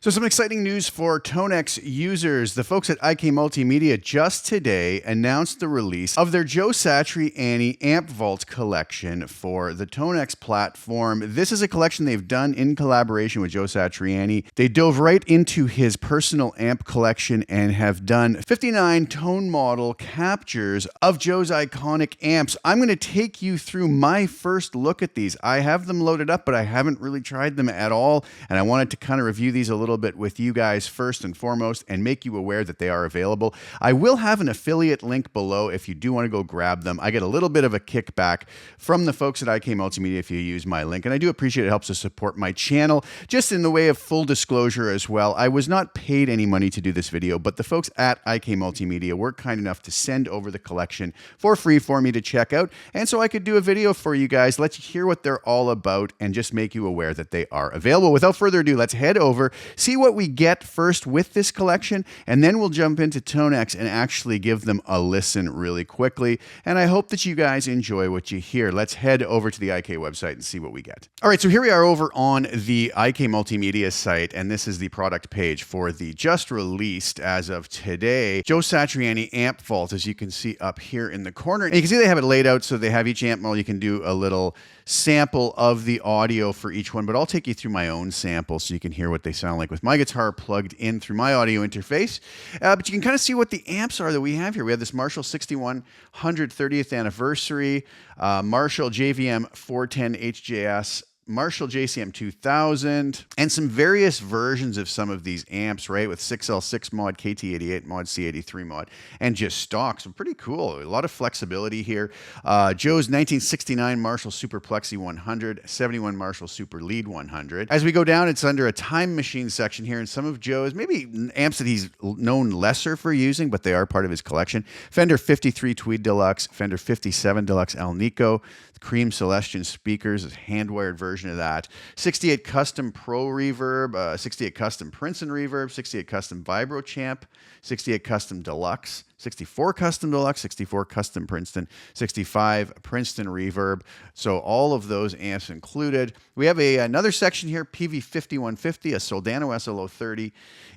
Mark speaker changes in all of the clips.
Speaker 1: So some exciting news for Tonex users. The folks at IK Multimedia just today announced the release of their Joe Satriani Amp Vault collection for the Tonex platform. This is a collection they've done in collaboration with Joe Satriani. They dove right into his personal amp collection and have done 59 tone model captures of Joe's iconic amps. I'm going to take you through my first look at these. I have them loaded up, but I haven't really tried them at all, and I wanted to kind of review these a little bit with you guys first and foremost and make you aware that they are available. I will have an affiliate link below if you do want to go grab them. I get a little bit of a kickback from the folks at IK Multimedia if you use my link, and I do appreciate it. It helps to support my channel. Just in the way of full disclosure as well, I was not paid any money to do this video, but the folks at IK Multimedia were kind enough to send over the collection for free for me to check out, and so I could do a video for you guys, let you hear what they're all about, and just make you aware that they are available. Without further ado, let's head over, see what we get first with this collection, and then we'll jump into Tonex and actually give them a listen really quickly. And I hope that you guys enjoy what you hear. Let's head over to the IK website and see what we get. All right, so here we are over on the IK Multimedia site, and this is the product page for the just released, as of today, Joe Satriani Amp Vault, as you can see up here in the corner. And you can see they have it laid out so they have each amp model. You can do a little sample of the audio for each one, but I'll take you through my own sample so you can hear what they sound like with my guitar plugged in through my audio interface. But you can kind of see what the amps are that we have here. We have this Marshall 6100 30th anniversary, Marshall JVM 410 HJS, Marshall JCM 2000, and some various versions of some of these amps, right? With 6L6 mod, KT88 mod, C83 mod, and just stock. So pretty cool. A lot of flexibility here. Joe's 1969 Marshall Super Plexi 100, 71 Marshall Super Lead 100. As we go down, it's under a time machine section here, and some of Joe's maybe amps that he's known lesser for using, but they are part of his collection. Fender 53 Tweed Deluxe, Fender 57 Deluxe El Nico, Cream Celestion speakers, a hand-wired version of that. 68 Custom Pro Reverb, 68 Custom Princeton Reverb, 68 Custom Vibro Champ, 68 Custom Deluxe, 64 Custom Deluxe, 64 Custom Princeton, 65 Princeton Reverb. So all of those amps included. We have another section here, PV 5150, a Soldano SLO30,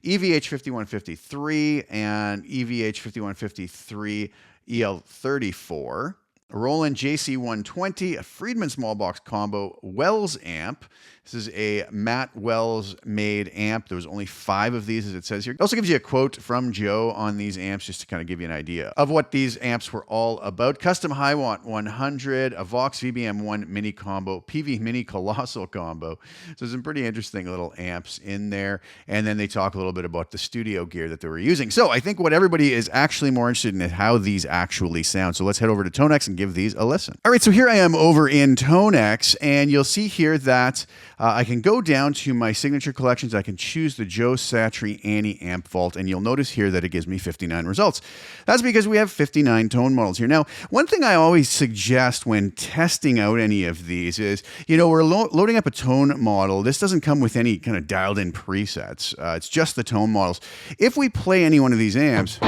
Speaker 1: EVH 5153, and EVH 5153 EL34. A Roland JC120, a Friedman small box combo, Wells amp. This is a Matt Wells made amp. There was only 5 of these, as it says here. It also gives you a quote from Joe on these amps, just to kind of give you an idea of what these amps were all about. Custom Hiwatt 100, a Vox VBM1 mini combo, PV mini colossal combo. So some pretty interesting little amps in there. And then they talk a little bit about the studio gear that they were using. So I think what everybody is actually more interested in is how these actually sound. So let's head over to Tonex and give these a listen. All right, so here I am over in Tonex, and you'll see here that I can go down to my signature collections. I can choose the Joe Satriani Amp Vault, and you'll notice here that it gives me 59 results. That's because we have 59 tone models here. Now, one thing I always suggest when testing out any of these is, you know, we're loading up a tone model. This doesn't come with any kind of dialed in presets. It's just the tone models. If we play any one of these amps,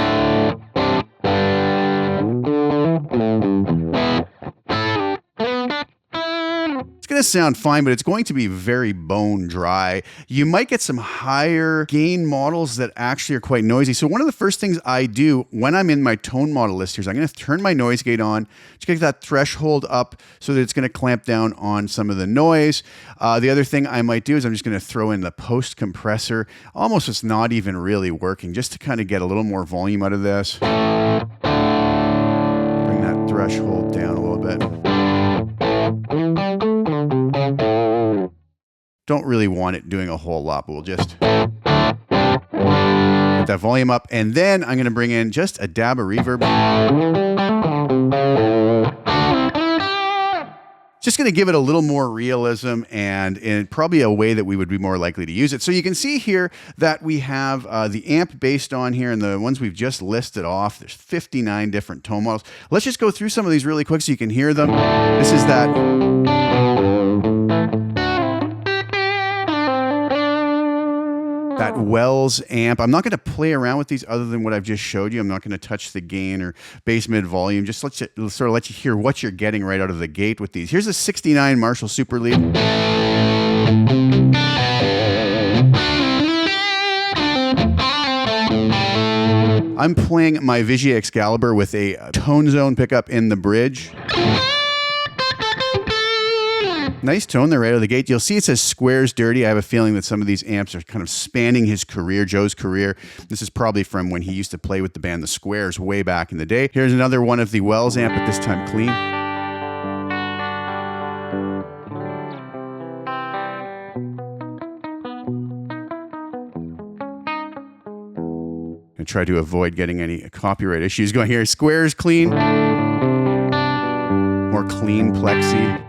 Speaker 1: going to sound fine, but it's going to be very bone dry. You might get some higher gain models that actually are quite noisy. So one of the first things I do when I'm in my tone model list here is I'm going to turn my noise gate on, just get that threshold up so that it's going to clamp down on some of the noise. The other thing I might do is I'm just going to throw in the post compressor, almost just not even really working, just to kind of get a little more volume out of this. Bring that threshold down a little bit. Don't really want it doing a whole lot, but we'll just put that volume up, and then I'm going to bring in just a dab of reverb. Just going to give it a little more realism and in probably a way that we would be more likely to use it. So you can see here that we have the amp based on here, and the ones we've just listed off. There's 59 different tone models. Let's just go through some of these really quick so you can hear them. This is that Wells amp. I'm not going to play around with these other than what I've just showed you. I'm not going to touch the gain or bass mid volume. Just let you hear what you're getting right out of the gate with these. Here's a 69 Marshall Super Lead. I'm playing my Vigia Excalibur with a tone zone pickup in the bridge. Nice tone there right out of the gate. You'll see it says Squares Dirty. I have a feeling that some of these amps are kind of spanning his career, Joe's career. This is probably from when he used to play with the band The Squares way back in the day. Here's another one of the Wells amp, but this time clean. I try to avoid getting any copyright issues going here. Squares clean. More clean plexi.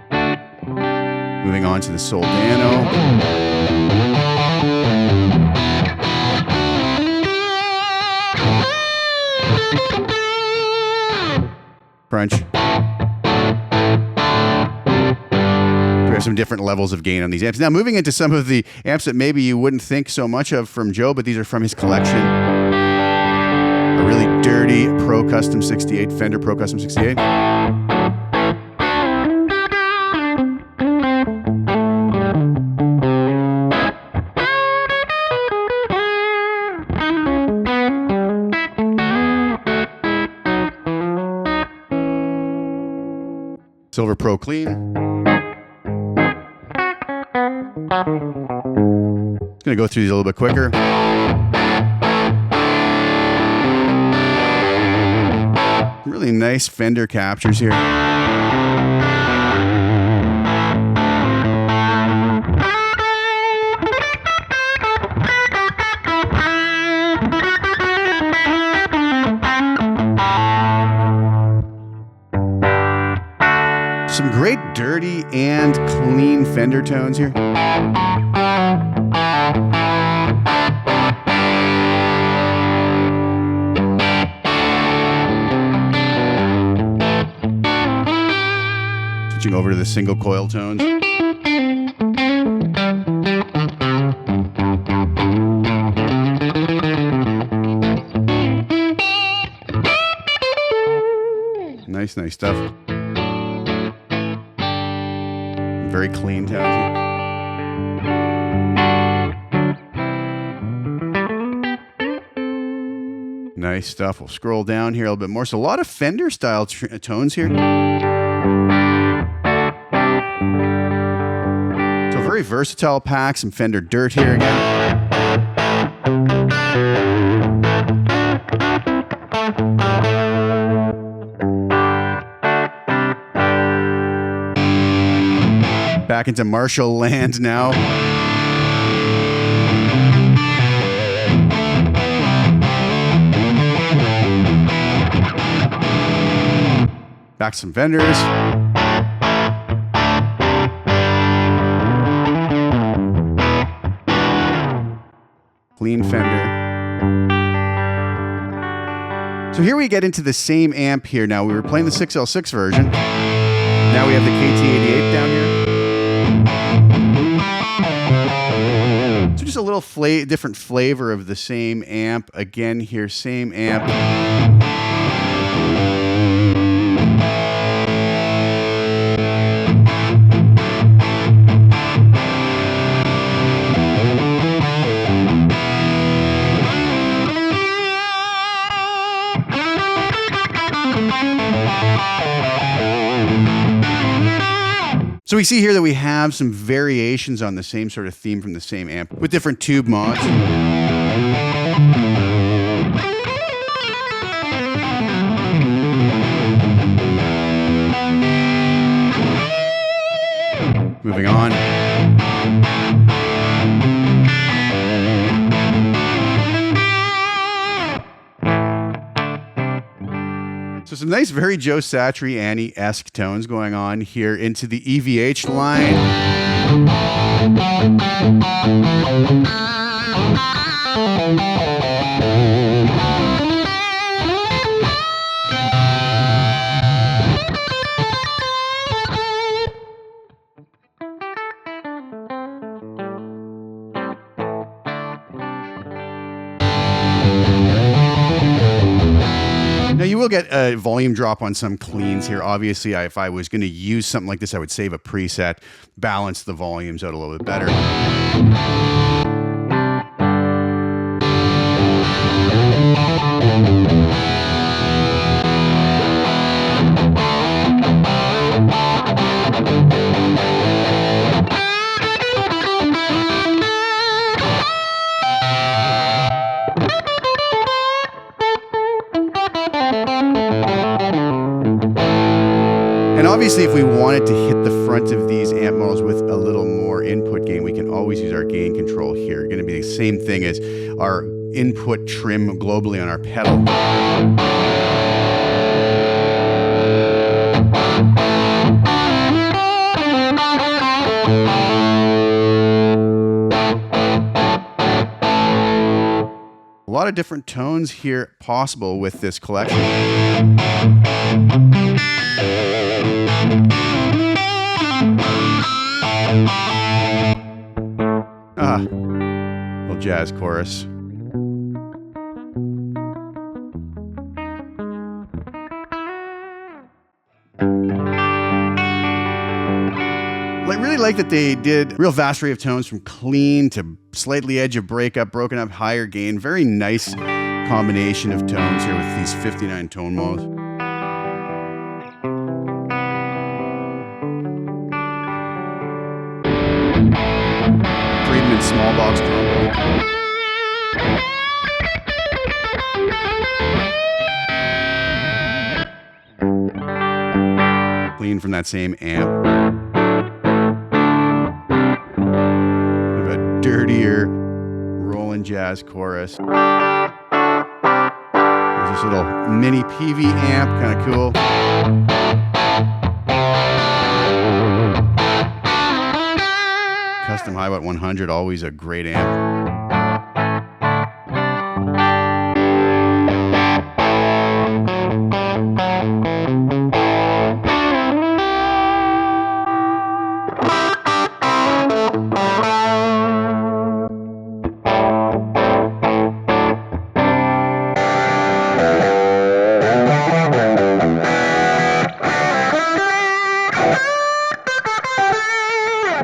Speaker 1: Moving on to the Soldano. Crunch. We have some different levels of gain on these amps. Now moving into some of the amps that maybe you wouldn't think so much of from Joe, but these are from his collection. A really dirty Pro Custom 68, Fender Pro Custom 68. Silver Pro Clean. Just going to go through these a little bit quicker. Really nice Fender captures here. Some great dirty and clean Fender tones here. Switching over to the single coil tones. Nice stuff. Very clean tones. Nice stuff. We'll scroll down here a little bit more. So a lot of Fender style tones here. So very versatile pack. Some Fender dirt here again. Back into Marshall land now. Back some Fenders. Clean Fender. So here we get into the same amp here now. We were playing the 6L6 version. Now we have the KT88 down here. So just a little different flavor of the same amp. Again here, same amp. So we see here that we have some variations on the same sort of theme from the same amp with different tube mods. Moving on. So some nice, very Joe Satriani-esque tones going on here into the EVH line. Now you will get a volume drop on some cleans here. Obviously, if I was going to use something like this, I would save a preset, balance the volumes out a little bit better. Obviously, if we wanted to hit the front of these amp models with a little more input gain, we can always use our gain control here. Going to be the same thing as our input trim globally on our pedal. A lot of different tones here possible with this collection. Little jazz chorus. I really like that they did a real vast array of tones from clean to slightly edge of breakup, broken up, higher gain. Very nice combination of tones here with these 59 tone modes. Friedman small box trombone. Clean from that same amp. Dirtier rolling jazz chorus. There's this little mini PV amp, kind of cool. Custom Highwatt 100, always a great amp.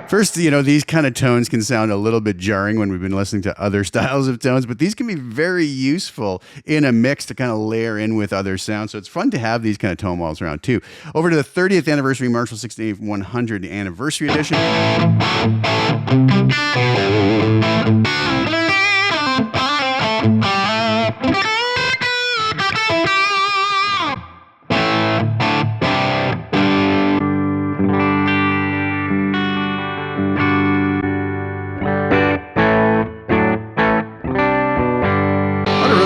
Speaker 1: First, you know, these kind of tones can sound a little bit jarring when we've been listening to other styles of tones, but these can be very useful in a mix to kind of layer in with other sounds. So it's fun to have these kind of tone models around too. Over to the 30th anniversary Marshall 68100 anniversary edition.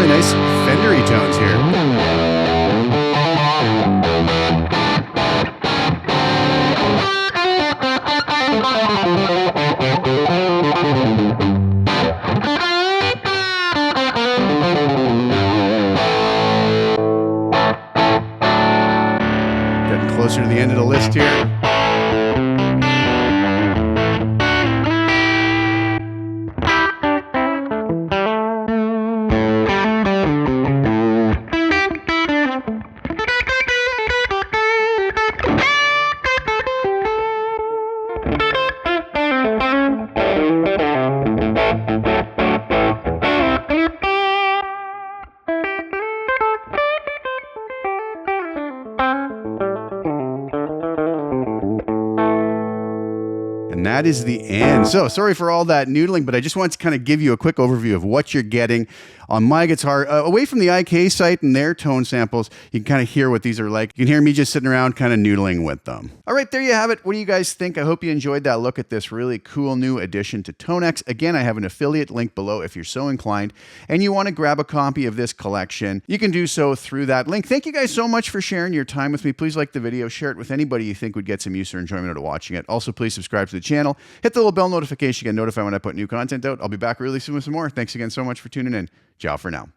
Speaker 1: Nice Fendery tones here. Getting closer to the end of the list here. And that is the end. So sorry for all that noodling, but I just wanted to kind of give you a quick overview of what you're getting on my guitar. Away from the IK site and their tone samples, you can kind of hear what these are like. You can hear me just sitting around kind of noodling with them. All right, there you have it. What do you guys think? I hope you enjoyed that look at this really cool new addition to Tonex. Again, I have an affiliate link below if you're so inclined and you want to grab a copy of this collection. You can do so through that link. Thank you guys so much for sharing your time with me. Please like the video, share it with anybody you think would get some use or enjoyment out of watching it. Also, please subscribe to the channel. Hit the little bell notification to get notified when I put new content out. I'll be back really soon with some more. Thanks again so much for tuning in. Ciao for now.